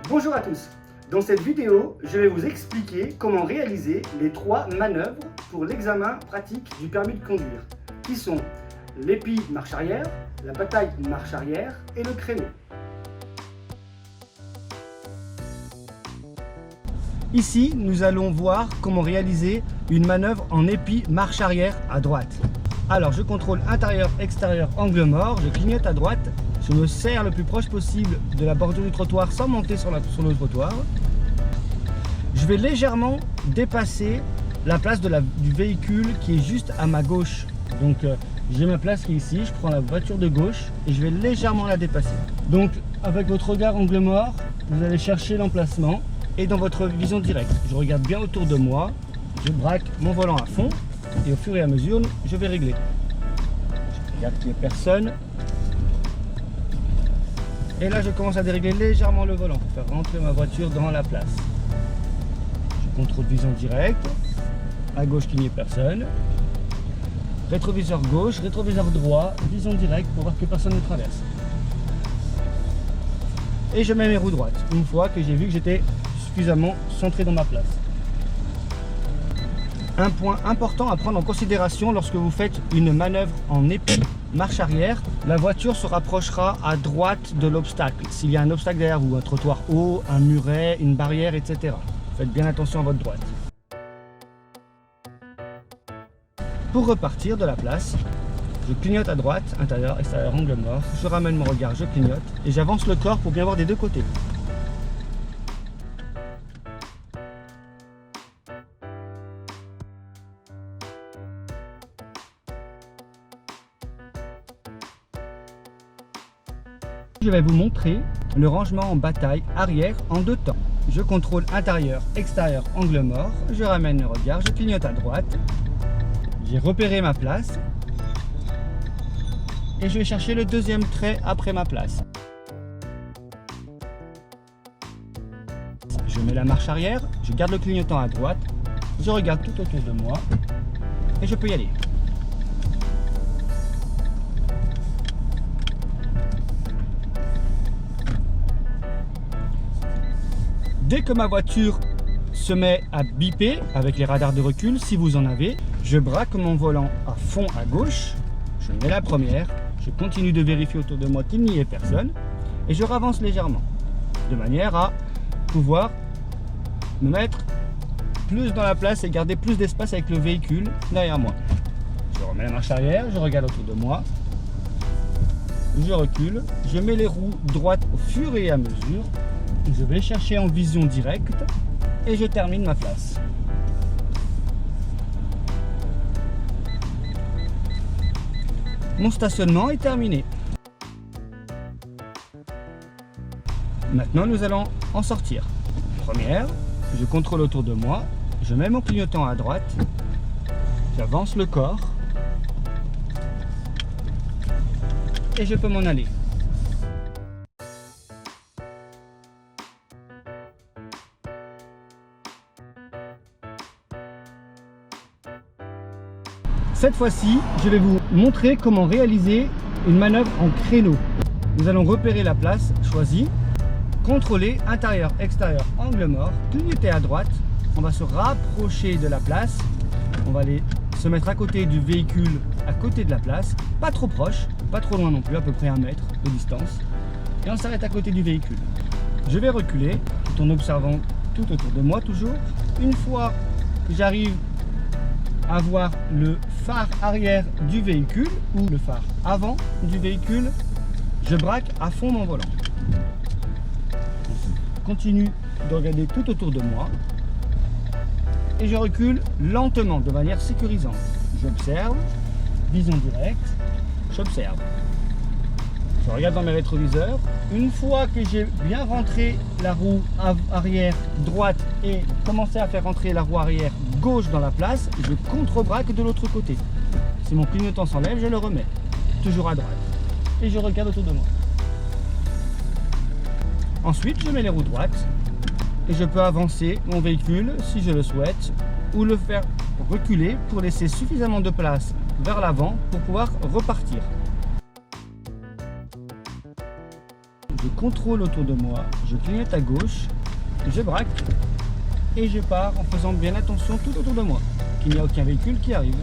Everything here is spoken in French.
Bonjour à tous. Dans cette vidéo, je vais vous expliquer comment réaliser les 3 manœuvres pour l'examen pratique du permis de conduire, qui sont l'épi marche arrière, la bataille marche arrière et le créneau. Ici, nous allons voir comment réaliser une manœuvre en épi marche arrière à droite. Alors, je contrôle intérieur, extérieur, angle mort, je clignote à droite, je me serre le plus proche possible de la bordure du trottoir sans monter sur le trottoir. Je vais légèrement dépasser la place du véhicule qui est juste à ma gauche. Donc, j'ai ma place qui est ici, je prends la voiture de gauche et je vais légèrement la dépasser. Donc, avec votre regard angle mort, vous allez chercher l'emplacement et dans votre vision directe. Je regarde bien autour de moi, je braque mon volant à fond et au fur et à mesure, je vais régler. Je regarde qu'il n'y ait personne. Et là, je commence à dérégler légèrement le volant pour faire rentrer ma voiture dans la place. Je contrôle vision directe, à gauche qu'il n'y ait personne. Rétroviseur gauche, rétroviseur droit, vision directe pour voir que personne ne traverse. Et je mets mes roues droites, une fois que j'ai vu que j'étais suffisamment centré dans ma place. Un point important à prendre en considération lorsque vous faites une manœuvre en épi marche arrière, la voiture se rapprochera à droite de l'obstacle. S'il y a un obstacle derrière vous, un trottoir haut, un muret, une barrière, etc. Faites bien attention à votre droite. Pour repartir de la place, je clignote à droite, intérieur, extérieur, angle mort. Je ramène mon regard, je clignote et j'avance le corps pour bien voir des deux côtés. Je vais vous montrer le rangement en bataille arrière en 2 temps. Je contrôle intérieur, extérieur, angle mort. Je ramène le regard, je clignote à droite. J'ai repéré ma place. Et je vais chercher le deuxième trait après ma place. Je mets la marche arrière, je garde le clignotant à droite. Je regarde tout autour de moi. Et je peux y aller. Dès que ma voiture se met à biper avec les radars de recul, si vous en avez, je braque mon volant à fond à gauche, je mets la première, je continue de vérifier autour de moi qu'il n'y ait personne et je ravance légèrement, de manière à pouvoir me mettre plus dans la place et garder plus d'espace avec le véhicule derrière moi. Je remets la marche arrière, je regarde autour de moi, je recule, je mets les roues droites au fur et à mesure. Je vais chercher en vision directe et je termine ma place. Mon stationnement est terminé. Maintenant, nous allons en sortir. Première, je contrôle autour de moi, je mets mon clignotant à droite, j'avance le corps et je peux m'en aller. Cette fois-ci, je vais vous montrer comment réaliser une manœuvre en créneau. Nous allons repérer la place choisie, contrôler intérieur, extérieur, angle mort, clignoter à droite. On va se rapprocher de la place. On va aller se mettre à côté du véhicule, à côté de la place. Pas trop proche, pas trop loin non plus, à peu près 1 mètre de distance. Et on s'arrête à côté du véhicule. Je vais reculer tout en observant tout autour de moi toujours. Une fois que j'arrive à voir le phare arrière du véhicule ou le phare avant du véhicule, je braque à fond mon volant. Je continue de regarder tout autour de moi et je recule lentement de manière sécurisante. J'observe, vision directe, j'observe. Je regarde dans mes rétroviseurs. Une fois que j'ai bien rentré la roue arrière droite et commencé à faire rentrer la roue arrière gauche dans la place, je contre-braque de l'autre côté. Si mon clignotant s'enlève, je le remets. Toujours à droite. Et je regarde autour de moi. Ensuite, je mets les roues droites et je peux avancer mon véhicule si je le souhaite ou le faire reculer pour laisser suffisamment de place vers l'avant pour pouvoir repartir. je contrôle autour de moi, je clignote à gauche, je braque et je pars en faisant bien attention tout autour de moi, qu'il n'y a aucun véhicule qui arrive.